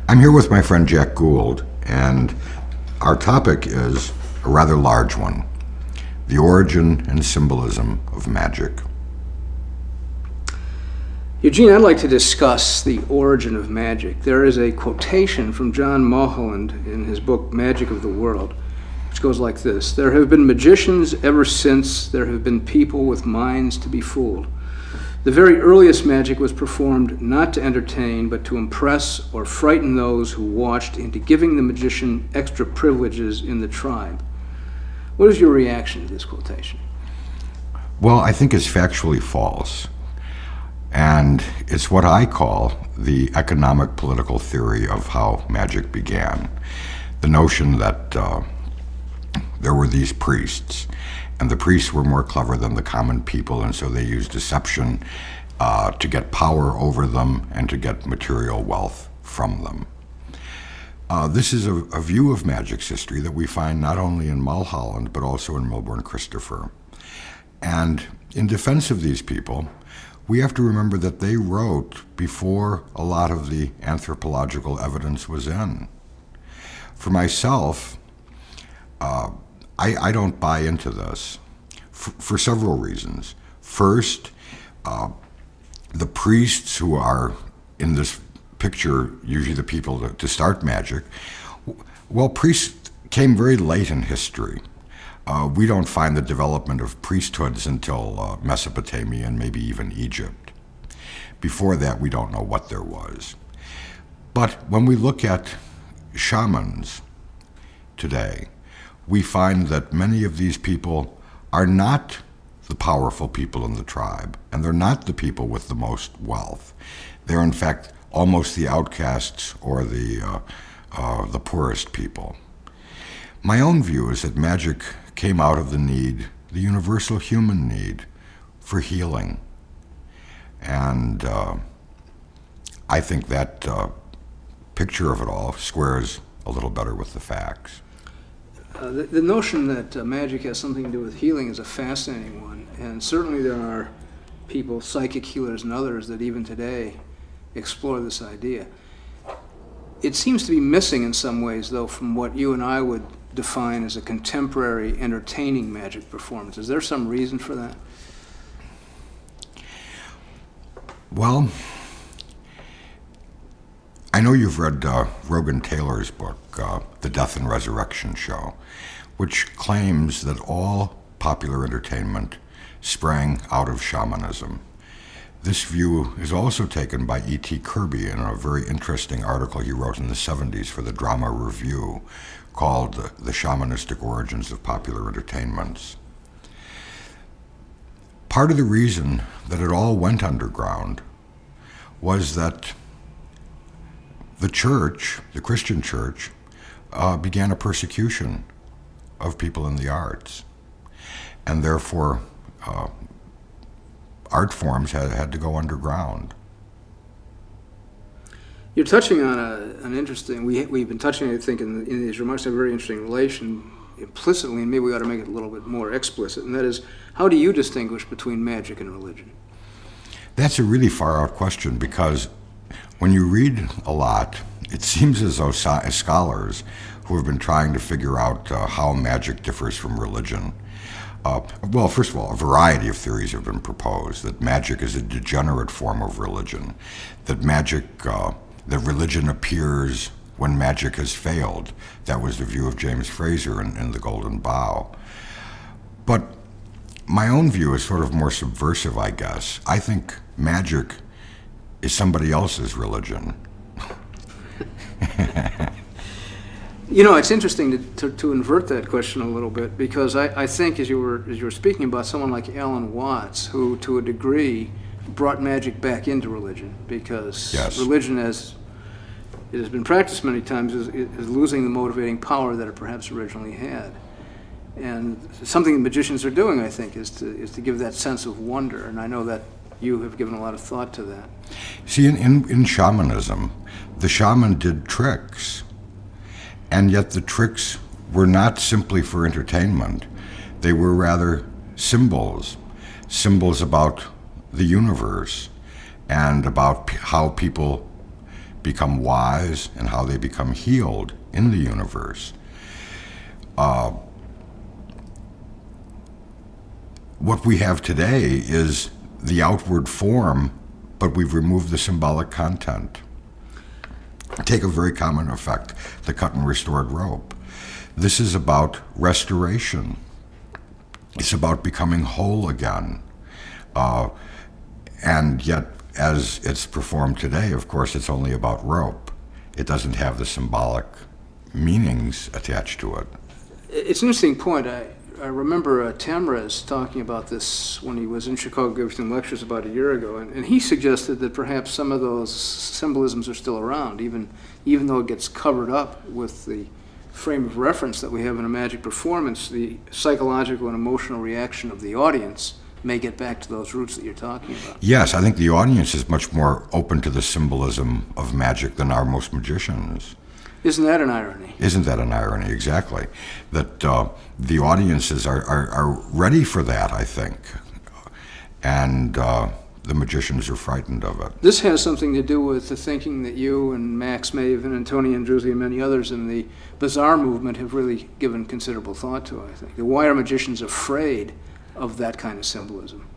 I'm here with my friend Jack Gould, and our topic is a rather large one: the origin and symbolism of magic. Eugene, I'd like to discuss the origin of magic. There is a quotation from John Mulholland in his book Magic of the World, which goes like this: "There have been magicians ever since there have been people with minds to be fooled. The very earliest magic was performed not to entertain, but to impress or frighten those who watched into giving the magician extra privileges in the tribe." What is your reaction to this quotation? Well, I think it's factually false, and it's what I call the economic political theory of how magic began. The notion that there were these priests, and the priests were more clever than the common people, and so they used deception to get power over them and to get material wealth from them. This is a view of magic's history that we find not only in Mulholland, but also in Milbourne Christopher. And in defense of these people, we have to remember that they wrote before a lot of the anthropological evidence was in. For myself, I don't buy into this for several reasons. First, the priests who are in this picture, usually the people to start magic, well, priests came very late in history. We don't find the development of priesthoods until Mesopotamia and maybe even Egypt. Before that, we don't know what there was. But when we look at shamans today, we find that many of these people are not the powerful people in the tribe, and they're not the people with the most wealth. They're in fact almost the outcasts or the poorest people. My own view is that magic came out of the need, the universal human need, for healing. And I think that picture of it all squares a little better with the facts. The notion that magic has something to do with healing is a fascinating one, and certainly there are people, psychic healers and others, that even today explore this idea. It seems to be missing in some ways, though, from what you and I would define as a contemporary entertaining magic performance. Is there some reason for that? Well, I know you've read Rogan Taylor's book, The Death and Resurrection Show, which claims that all popular entertainment sprang out of shamanism. This view is also taken by E.T. Kirby in a very interesting article he wrote in the 70s for the Drama Review called The Shamanistic Origins of Popular Entertainments. Part of the reason that it all went underground was that the church, the Christian church, began a persecution of people in the arts. And therefore, art forms had to go underground. You're touching on an interesting, we've been touching, I think, in these remarks, a very interesting relation implicitly, and maybe we ought to make it a little bit more explicit, and that is, how do you distinguish between magic and religion? That's a really far out question, because when you read a lot, it seems as though scholars who have been trying to figure out how magic differs from religion, well, first of all, a variety of theories have been proposed, that magic is a degenerate form of religion, that that religion appears when magic has failed. That was the view of James Frazer in The Golden Bough. But my own view is sort of more subversive, I guess. I think magic is somebody else's religion. You know, it's interesting to invert that question a little bit, because I think as you were speaking about someone like Alan Watts, who to a degree brought magic back into religion, because yes, religion, as it has been practiced many times, is losing the motivating power that it perhaps originally had. And something that magicians are doing, I think, is to give that sense of wonder, and I know that you have given a lot of thought to that. See, in shamanism, the shaman did tricks, and yet the tricks were not simply for entertainment. They were rather symbols about the universe and about how people become wise and how they become healed in the universe. What we have today is the outward form, but we've removed the symbolic content. Take a very common effect, the cut and restored rope. This is about restoration. It's about becoming whole again. And yet, as it's performed today, of course, it's only about rope. It doesn't have the symbolic meanings attached to it. It's an interesting point. I remember Tamrez talking about this when he was in Chicago giving some lectures about a year ago, and he suggested that perhaps some of those symbolisms are still around, even though it gets covered up with the frame of reference that we have in a magic performance. The psychological and emotional reaction of the audience may get back to those roots that you're talking about. Yes, I think the audience is much more open to the symbolism of magic than are most magicians. Isn't that an irony? Isn't that an irony? Exactly. That the audiences are ready for that, I think. And the magicians are frightened of it. This has something to do with the thinking that you and Max Maven and Tony Andruzzi and many others in the Bizarre movement have really given considerable thought to, I think. Why are magicians afraid of that kind of symbolism?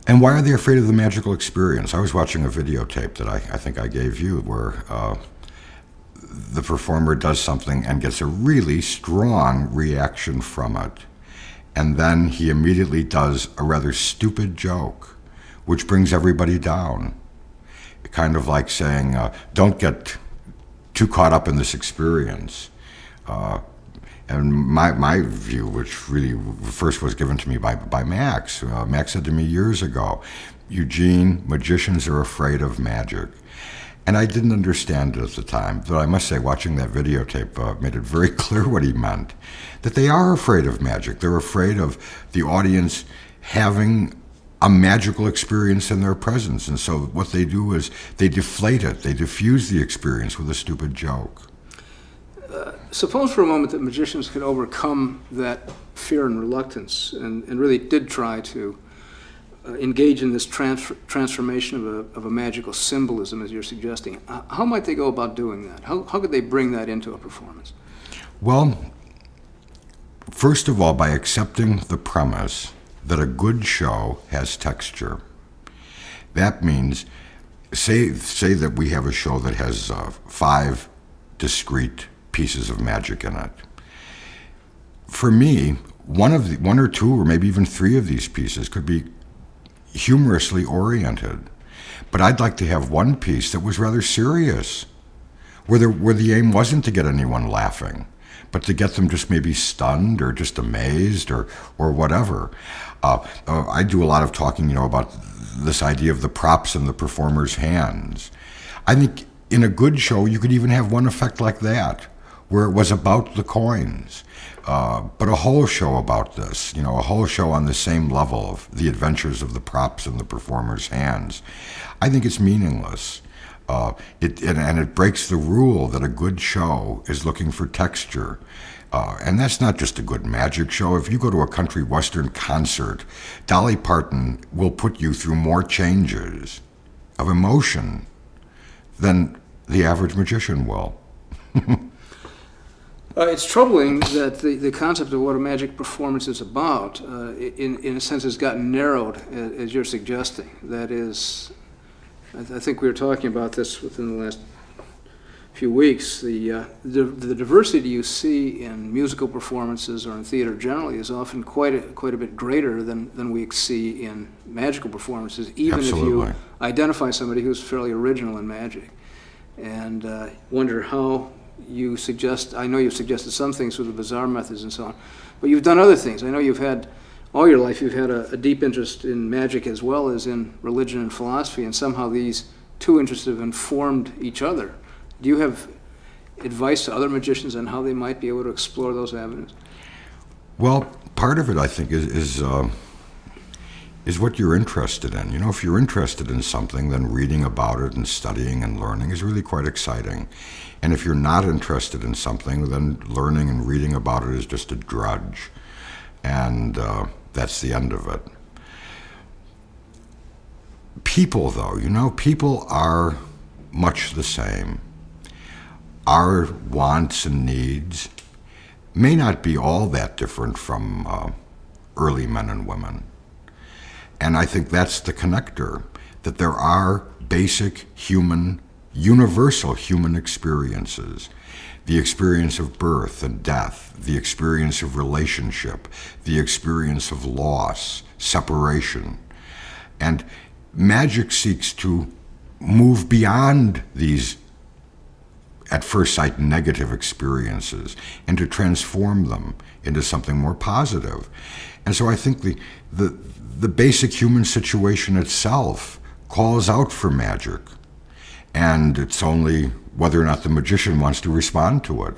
And why are they afraid of the magical experience? I was watching a videotape that I think I gave you where the performer does something and gets a really strong reaction from it. And then he immediately does a rather stupid joke, which brings everybody down. Kind of like saying, don't get too caught up in this experience. And my view, which really first was given to me by Max, Max said to me years ago, Eugene, magicians are afraid of magic. And I didn't understand it at the time, but I must say, watching that videotape made it very clear what he meant, that they are afraid of magic. They're afraid of the audience having a magical experience in their presence. And so what they do is they deflate it, they diffuse the experience with a stupid joke. Suppose for a moment that magicians could overcome that fear and reluctance and really did try to engage in this transformation of a magical symbolism, as you're suggesting. How might they go about doing that? How could they bring that into a performance? Well, first of all, by accepting the premise that a good show has texture. That means, say that we have a show that has 5 discrete pieces of magic in it. For me, one or two or maybe even 3 of these pieces could be humorously oriented, but I'd like to have one piece that was rather serious, where the aim wasn't to get anyone laughing, but to get them just maybe stunned or just amazed or whatever. I do a lot of talking, about this idea of the props in the performer's hands. I think in a good show, you could even have one effect like that, where it was about the coins. But a whole show about this, a whole show on the same level of the adventures of the props in the performer's hands, I think it's meaningless. It breaks the rule that a good show is looking for texture. And that's not just a good magic show. If you go to a country western concert, Dolly Parton will put you through more changes of emotion than the average magician will. It's troubling that the concept of what a magic performance is about, in a sense, has gotten narrowed, as you're suggesting. That is, I think we were talking about this within the last few weeks. The diversity you see in musical performances or in theater generally is often quite a bit greater than we see in magical performances, even Absolutely. if you identify somebody who's fairly original in magic. And wonder how you suggest, I know you've suggested some things with the bizarre methods and so on, but you've done other things. I know you've had, all your life, you've had a deep interest in magic as well as in religion and philosophy, and somehow these two interests have informed each other. Do you have advice to other magicians on how they might be able to explore those avenues? Well, part of it, I think, is what you're interested in. If you're interested in something, then reading about it and studying and learning is really quite exciting. And if you're not interested in something, then learning and reading about it is just a drudge. And that's the end of it. People, though, people are much the same. Our wants and needs may not be all that different from early men and women. And I think that's the connector, that there are basic human, universal human experiences. The experience of birth and death, the experience of relationship, the experience of loss, separation. And magic seeks to move beyond these, at first sight, negative experiences and to transform them into something more positive. And so I think the basic human situation itself calls out for magic. And it's only whether or not the magician wants to respond to it.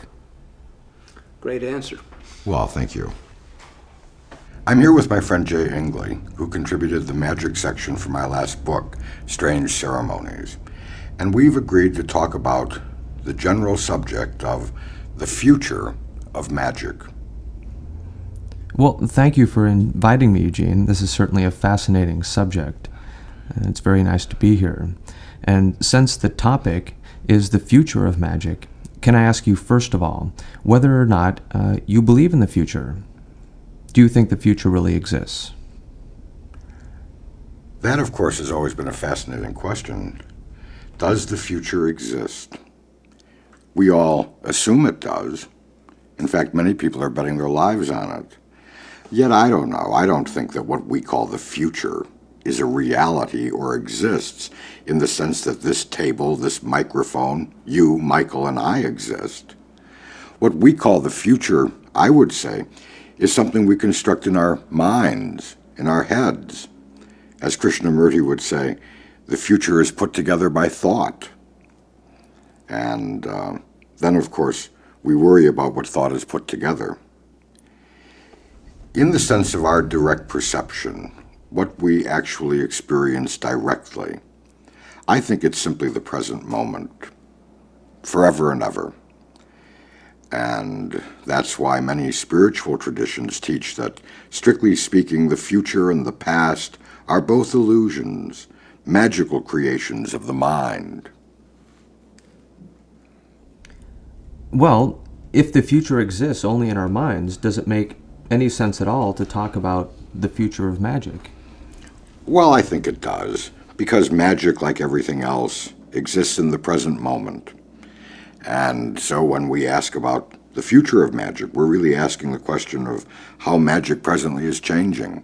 Great answer. Well, thank you. I'm here with my friend Jay Hingley, who contributed the magic section for my last book, Strange Ceremonies. And we've agreed to talk about the general subject of the future of magic. Well, thank you for inviting me, Eugene. This is certainly a fascinating subject. It's very nice to be here. And since the topic is the future of magic, can I ask you, first of all, whether or not you believe in the future? Do you think the future really exists? That, of course, has always been a fascinating question. Does the future exist? We all assume it does. In fact, many people are betting their lives on it. Yet I don't know. I don't think that what we call the future is a reality or exists in the sense that this table, this microphone, you, Michael, and I exist. What we call the future, I would say, is something we construct in our minds, in our heads. As Krishnamurti would say, the future is put together by thought. And then, of course, we worry about what thought is put together. In the sense of our direct perception, what we actually experience directly, I think it's simply the present moment, forever and ever. And that's why many spiritual traditions teach that, strictly speaking, the future and the past are both illusions, magical creations of the mind. Well, if the future exists only in our minds, does it make any sense at all to talk about the future of magic? Well, I think it does, because magic, like everything else, exists in the present moment. And so when we ask about the future of magic, we're really asking the question of how magic presently is changing,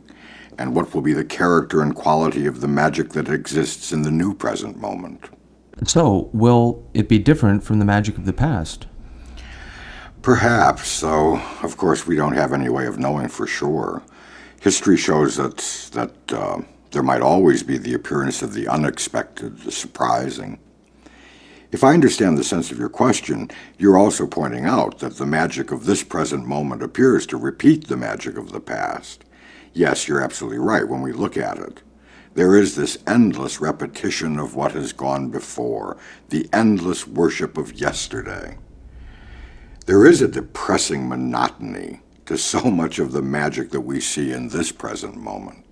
and what will be the character and quality of the magic that exists in the new present moment. So, will it be different from the magic of the past? Perhaps, though, of course, we don't have any way of knowing for sure. History shows that there might always be the appearance of the unexpected, the surprising. If I understand the sense of your question, you're also pointing out that the magic of this present moment appears to repeat the magic of the past. Yes, you're absolutely right when we look at it. There is this endless repetition of what has gone before, the endless worship of yesterday. There is a depressing monotony to so much of the magic that we see in this present moment.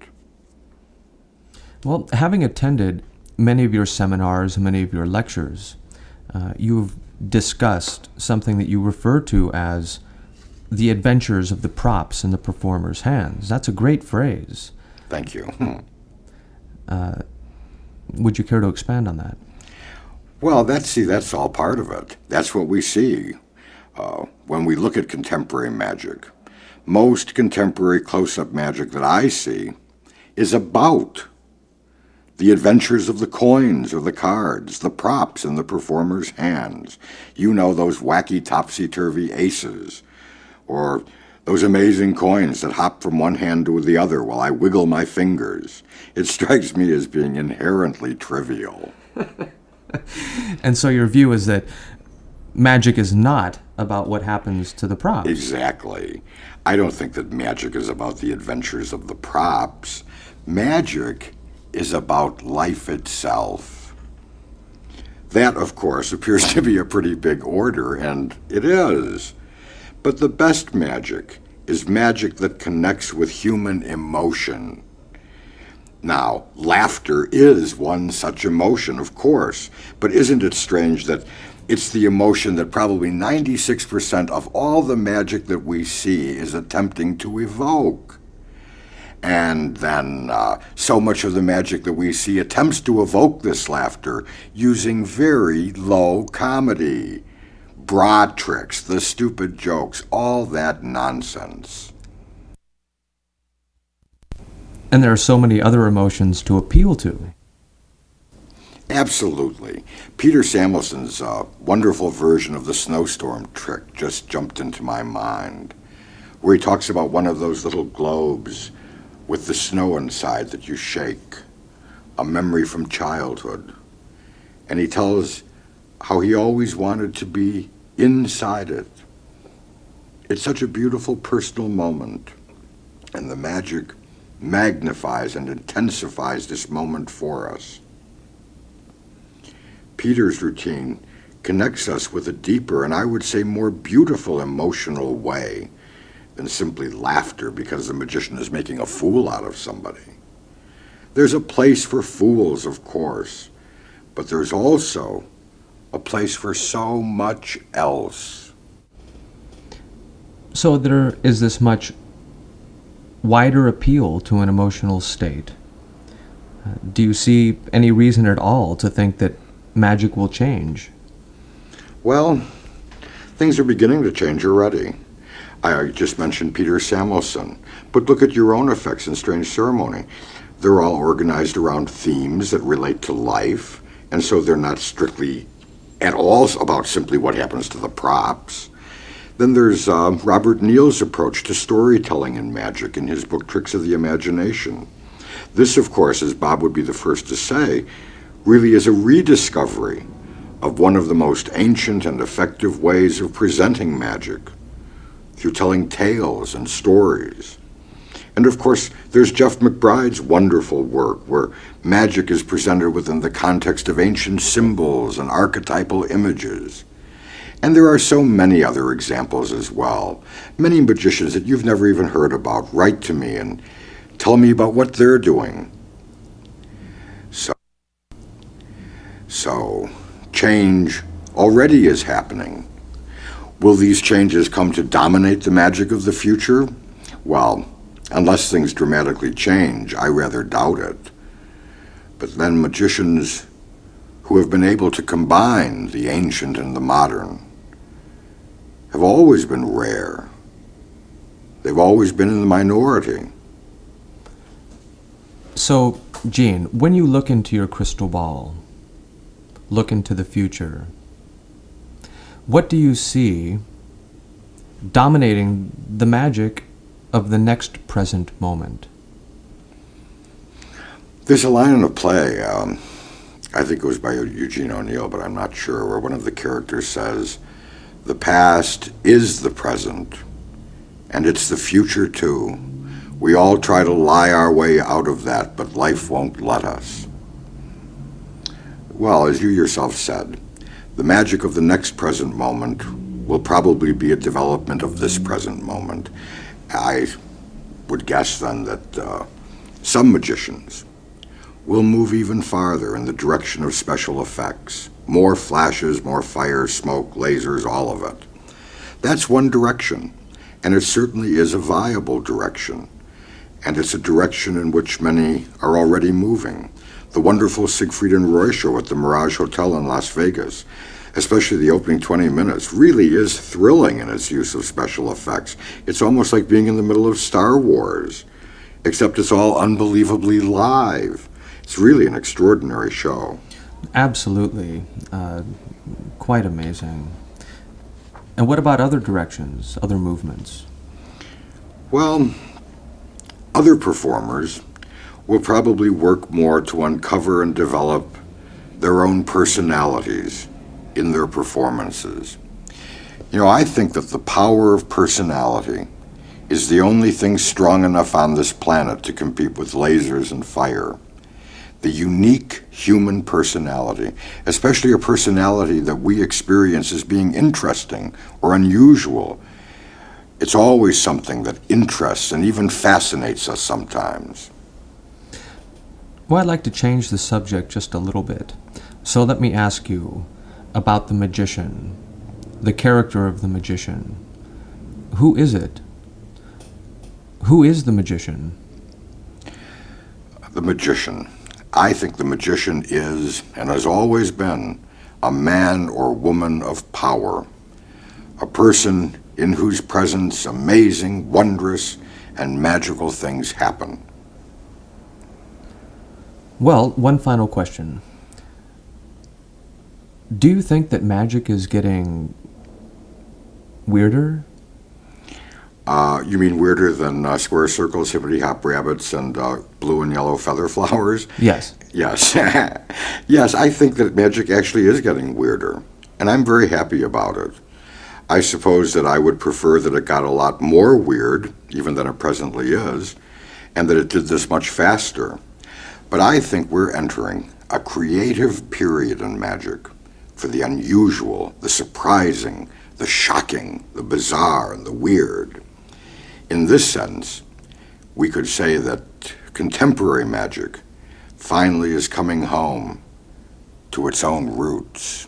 Well, having attended many of your seminars and many of your lectures, you've discussed something that you refer to as the adventures of the props in the performer's hands. That's a great phrase. Thank you. Would you care to expand on that? Well, that's all part of it. That's what we see when we look at contemporary magic. Most contemporary close-up magic that I see is about the adventures of the coins or the cards, the props in the performer's hands. You know, those wacky topsy-turvy aces, or those amazing coins that hop from one hand to the other while I wiggle my fingers. It strikes me as being inherently trivial. And so your view is that magic is not about what happens to the props. Exactly. I don't think that magic is about the adventures of the props. Magic is about life itself. That, of course, appears to be a pretty big order, and it is. But the best magic is magic that connects with human emotion. Now, laughter is one such emotion, of course, but isn't it strange that it's the emotion that probably 96% of all the magic that we see is attempting to evoke? And then so much of the magic that we see attempts to evoke this laughter using very low comedy, broad tricks, the stupid jokes, all that nonsense. And there are so many other emotions to appeal to. Absolutely. Peter Samuelson's wonderful version of the snowstorm trick just jumped into my mind, where he talks about one of those little globes with the snow inside that you shake, a memory from childhood. And he tells how he always wanted to be inside it. It's such a beautiful personal moment, and the magic magnifies and intensifies this moment for us. Peter's routine connects us with a deeper and I would say more beautiful emotional way than simply laughter because the magician is making a fool out of somebody. There's a place for fools, of course, but there's also a place for so much else. So there is this much wider appeal to an emotional state. Do you see any reason at all to think that magic will change? Well, things are beginning to change already. I just mentioned Peter Samuelson, but look at your own effects in Strange Ceremony. They're all organized around themes that relate to life, and so they're not strictly at all about simply what happens to the props. Then there's Robert Neal's approach to storytelling in magic in his book Tricks of the Imagination. This, of course, as Bob would be the first to say, really is a rediscovery of one of the most ancient and effective ways of presenting magic, through telling tales and stories. And of course, there's Jeff McBride's wonderful work where magic is presented within the context of ancient symbols and archetypal images. And there are so many other examples as well. Many magicians that you've never even heard about write to me and tell me about what they're doing. So change already is happening. Will these changes come to dominate the magic of the future? Well, unless things dramatically change, I rather doubt it. But then magicians who have been able to combine the ancient and the modern have always been rare. They've always been in the minority. So, Gene, when you look into your crystal ball, look into the future, what do you see dominating the magic of the next present moment? There's a line in a play, I think it was by Eugene O'Neill, but I'm not sure, where one of the characters says, "The past is the present, and it's the future too. We all try to lie our way out of that, but life won't let us." Well, as you yourself said, the magic of the next present moment will probably be a development of this present moment. I would guess then that some magicians will move even farther in the direction of special effects. More flashes, more fire, smoke, lasers, all of it. That's one direction, and it certainly is a viable direction. And it's a direction in which many are already moving. The wonderful Siegfried and Roy show at the Mirage Hotel in Las Vegas, especially the opening 20 minutes, really is thrilling in its use of special effects. It's almost like being in the middle of Star Wars, except it's all unbelievably live. It's really an extraordinary show. Absolutely. Quite amazing. And what about other directions, other movements? Well, other performers will probably work more to uncover and develop their own personalities in their performances. You know, I think that the power of personality is the only thing strong enough on this planet to compete with lasers and fire. The unique human personality, especially a personality that we experience as being interesting or unusual. It's always something that interests and even fascinates us sometimes. Well, I'd like to change the subject just a little bit. So let me ask you about the magician, the character of the magician. Who is it? Who is the magician? The magician. I think the magician is, and has always been, a man or woman of power, a person in whose presence amazing, wondrous, and magical things happen. Well, one final question. Do you think that magic is getting weirder? You mean weirder than square circles, hippity hop rabbits, and blue and yellow feather flowers? Yes. Yes. Yes, I think that magic actually is getting weirder, and I'm very happy about it. I suppose that I would prefer that it got a lot more weird, even than it presently is, and that it did this much faster. But I think we're entering a creative period in magic for the unusual, the surprising, the shocking, the bizarre, and the weird. In this sense, we could say that contemporary magic finally is coming home to its own roots.